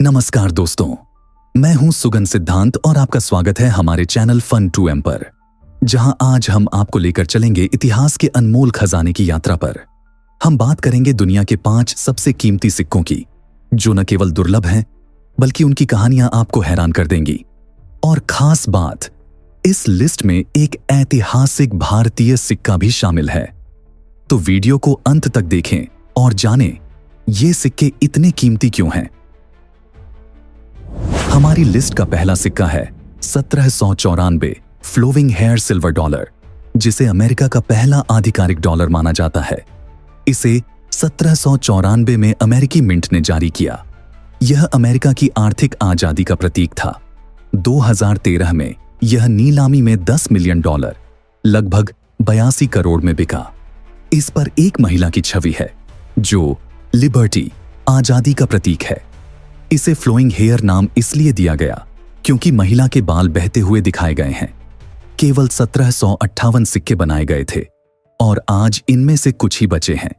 नमस्कार दोस्तों, मैं हूं सुगन सिद्धांत और आपका स्वागत है हमारे चैनल फन टू एम पर, जहां आज हम आपको लेकर चलेंगे इतिहास के अनमोल खजाने की यात्रा पर। हम बात करेंगे दुनिया के 5 सबसे कीमती सिक्कों की, जो न केवल दुर्लभ हैं बल्कि उनकी कहानियां आपको हैरान कर देंगी। और खास बात, इस लिस्ट में एक ऐतिहासिक भारतीय सिक्का भी शामिल है। तो वीडियो को अंत तक देखें और जानें ये सिक्के इतने कीमती क्यों हैं। हमारी लिस्ट का पहला सिक्का है 1794 फ्लोविंग हेयर सिल्वर डॉलर, जिसे अमेरिका का पहला आधिकारिक डॉलर माना जाता है। इसे 1794 में अमेरिकी मिंट ने जारी किया। यह अमेरिका की आर्थिक आजादी का प्रतीक था। 2013 में यह नीलामी में $10 मिलियन, लगभग 82 करोड़ में बिका। इस पर एक महिला की छवि है जो लिबर्टी, आजादी का प्रतीक है। इसे फ्लोइंग हेयर नाम इसलिए दिया गया क्योंकि महिला के बाल बहते हुए दिखाए गए हैं। केवल 1758 सिक्के बनाए गए थे और आज इनमें से कुछ ही बचे हैं।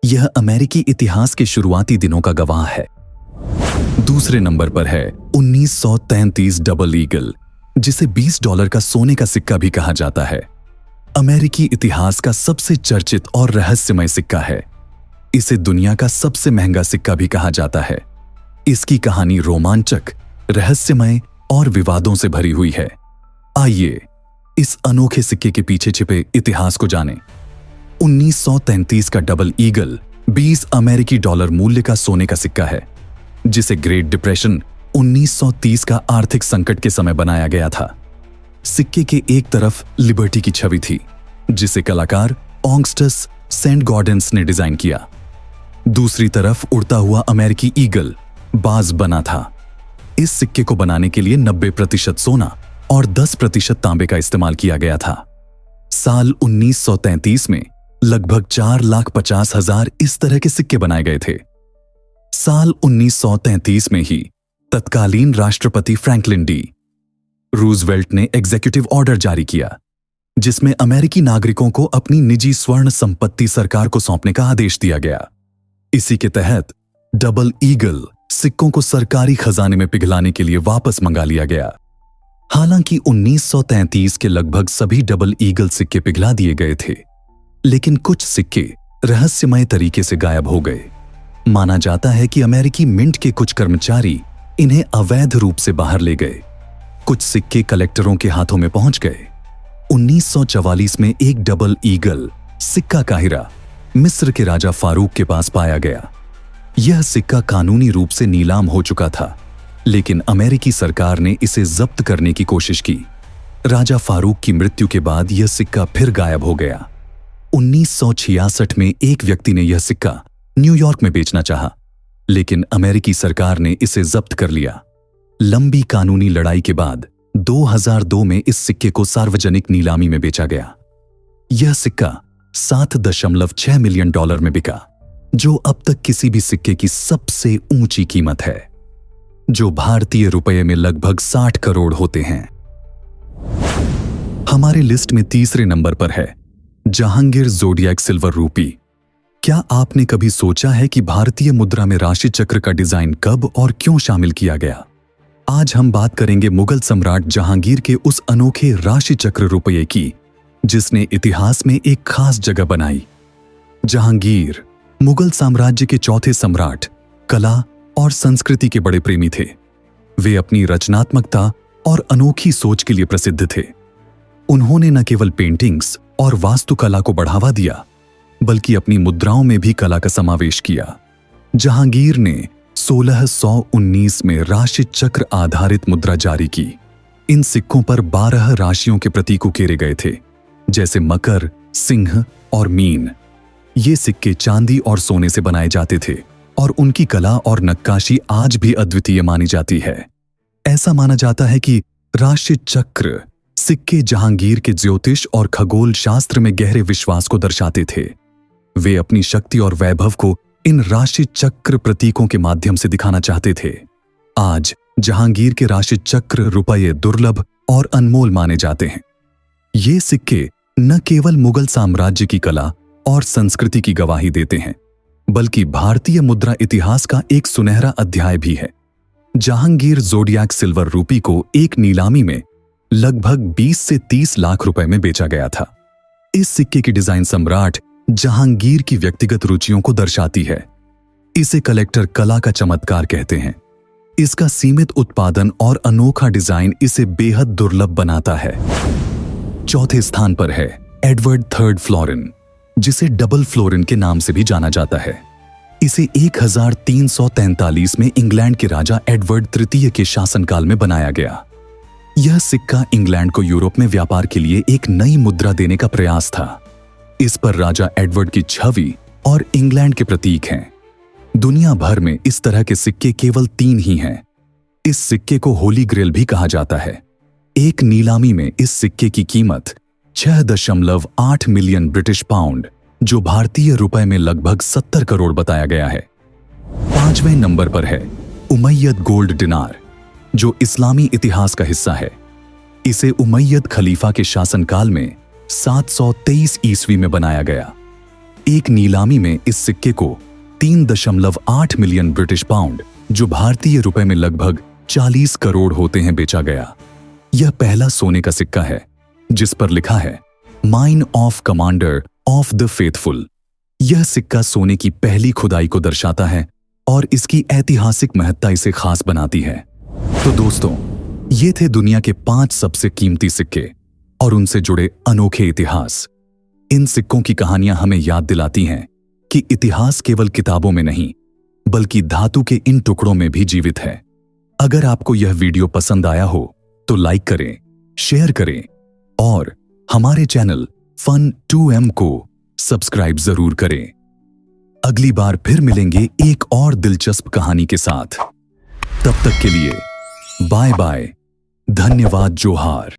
यह अमेरिकी इतिहास के शुरुआती दिनों का गवाह है। दूसरे नंबर पर है 1933 डबल ईगल, जिसे $20 का सोने का सिक्का भी कहा जाता है। अमेरिकी इतिहास का सबसे चर्चित और रहस्यमय सिक्का है। इसे दुनिया का सबसे महंगा सिक्का भी कहा जाता है। इसकी कहानी रोमांचक, रहस्यमय और विवादों से भरी हुई है। आइए इस अनोखे सिक्के के पीछे छिपे इतिहास को जानें। 1933 का डबल ईगल $20 अमेरिकी मूल्य का सोने का सिक्का है, जिसे ग्रेट डिप्रेशन 1930 का आर्थिक संकट के समय बनाया गया था। सिक्के के एक तरफ लिबर्टी की छवि थी, जिसे कलाकार ऑगस्टस सेंट गॉर्डेंस ने डिजाइन किया। दूसरी तरफ उड़ता हुआ अमेरिकी ईगल बाज बना था। इस सिक्के को बनाने के लिए 90% सोना और 10% तांबे का इस्तेमाल किया गया था। साल 1933 में लगभग 4,50,000 इस तरह के सिक्के बनाए गए थे। साल 1933 में ही तत्कालीन राष्ट्रपति फ्रैंकलिन डी रूजवेल्ट ने एग्जीक्यूटिव ऑर्डर जारी किया, जिसमें अमेरिकी नागरिकों को अपनी निजी स्वर्ण संपत्ति सरकार को सौंपने का आदेश दिया गया। इसी के तहत डबल ईगल सिक्कों को सरकारी खजाने में पिघलाने के लिए वापस मंगा लिया गया। हालांकि 1933 के लगभग सभी डबल ईगल सिक्के पिघला दिए गए थे, लेकिन कुछ सिक्के रहस्यमय तरीके से गायब हो गए। माना जाता है कि अमेरिकी मिंट के कुछ कर्मचारी इन्हें अवैध रूप से बाहर ले गए। कुछ सिक्के कलेक्टरों के हाथों में पहुंच गए। 1944 में एक डबल ईगल सिक्का काहिरा मिस्र के राजा फारूक के पास पाया गया। यह सिक्का कानूनी रूप से नीलाम हो चुका था, लेकिन अमेरिकी सरकार ने इसे जब्त करने की कोशिश की। राजा फारूक की मृत्यु के बाद यह सिक्का फिर गायब हो गया। 1966 में एक व्यक्ति ने यह सिक्का न्यूयॉर्क में बेचना चाहा, लेकिन अमेरिकी सरकार ने इसे जब्त कर लिया। लंबी कानूनी लड़ाई के बाद 2002 में इस सिक्के को सार्वजनिक नीलामी में बेचा गया। यह सिक्का $7.6 मिलियन में बिका, जो अब तक किसी भी सिक्के की सबसे ऊंची कीमत है, जो भारतीय रुपये में लगभग 60 करोड़ होते हैं। हमारे लिस्ट में तीसरे नंबर पर है जहांगीर ज़ोडिएक सिल्वर रूपी। क्या आपने कभी सोचा है कि भारतीय मुद्रा में राशि चक्र का डिजाइन कब और क्यों शामिल किया गया? आज हम बात करेंगे मुगल सम्राट जहांगीर के उस अनोखे राशि चक्र रुपये की, जिसने इतिहास में एक खास जगह बनाई। जहांगीर मुगल साम्राज्य के चौथे सम्राट, कला और संस्कृति के बड़े प्रेमी थे। वे अपनी रचनात्मकता और अनोखी सोच के लिए प्रसिद्ध थे। उन्होंने न केवल पेंटिंग्स और वास्तुकला को बढ़ावा दिया, बल्कि अपनी मुद्राओं में भी कला का समावेश किया। जहांगीर ने 1619 में राशि चक्र आधारित मुद्रा जारी की। इन सिक्कों पर 12 राशियों के प्रतीक उकेरे गए थे, जैसे मकर, सिंह और मीन। ये सिक्के चांदी और सोने से बनाए जाते थे और उनकी कला और नक्काशी आज भी अद्वितीय मानी जाती है। ऐसा माना जाता है कि राशि चक्र सिक्के जहांगीर के ज्योतिष और खगोल शास्त्र में गहरे विश्वास को दर्शाते थे। वे अपनी शक्ति और वैभव को इन राशि चक्र प्रतीकों के माध्यम से दिखाना चाहते थे। आज जहांगीर के राशि चक्र रुपये दुर्लभ और अनमोल माने जाते हैं। ये सिक्के न केवल मुगल साम्राज्य की कला और संस्कृति की गवाही देते हैं, बल्कि भारतीय मुद्रा इतिहास का एक सुनहरा अध्याय भी है। जहांगीर जोडियाक सिल्वर रूपी को एक नीलामी में लगभग 20 से 30 लाख रुपए में बेचा गया था। इस सिक्के की डिजाइन सम्राट जहांगीर की व्यक्तिगत रुचियों को दर्शाती है। इसे कलेक्टर कला का चमत्कार कहते हैं। इसका सीमित उत्पादन और अनोखा डिजाइन इसे बेहद दुर्लभ बनाता है। चौथे स्थान पर है एडवर्ड थर्ड फ्लोरिन, जिसे डबल फ्लोरिन के नाम से भी जाना जाता है। इसे 1343 में इंग्लैंड के राजा एडवर्ड तृतीय के शासनकाल में बनाया गया। यह सिक्का इंग्लैंड को यूरोप में व्यापार के लिए एक नई मुद्रा देने का प्रयास था। इस पर राजा एडवर्ड की छवि और इंग्लैंड के प्रतीक हैं। दुनिया भर में इस तरह के सिक्के केवल 3 ही हैं। इस सिक्के को होली ग्रेल भी कहा जाता है। एक नीलामी में इस सिक्के की कीमत 6.8 मिलियन ब्रिटिश पाउंड, जो भारतीय रुपए में लगभग 70 करोड़ बताया गया है। 5वें नंबर पर है उमैयद गोल्ड दिनार, जो इस्लामी इतिहास का हिस्सा है। इसे उमैयद खलीफा के शासनकाल में 723 ईस्वी में बनाया गया। एक नीलामी में इस सिक्के को 3.8 मिलियन ब्रिटिश पाउंड, जो भारतीय रुपए में लगभग 40 करोड़ होते हैं, बेचा गया। यह पहला सोने का सिक्का है जिस पर लिखा है mine of commander of the faithful. यह सिक्का सोने की पहली खुदाई को दर्शाता है और इसकी ऐतिहासिक महत्ता इसे खास बनाती है। तो दोस्तों, ये थे दुनिया के 5 सबसे कीमती सिक्के और उनसे जुड़े अनोखे इतिहास। इन सिक्कों की कहानियां हमें याद दिलाती हैं कि इतिहास केवल किताबों में नहीं, बल्कि धातु के इन टुकड़ों में भी जीवित है। अगर आपको यह वीडियो पसंद आया हो तो लाइक करें, शेयर करें और हमारे चैनल फन 2M को सब्सक्राइब जरूर करें। अगली बार फिर मिलेंगे एक और दिलचस्प कहानी के साथ। तब तक के लिए बाय बाय, धन्यवाद, जोहार।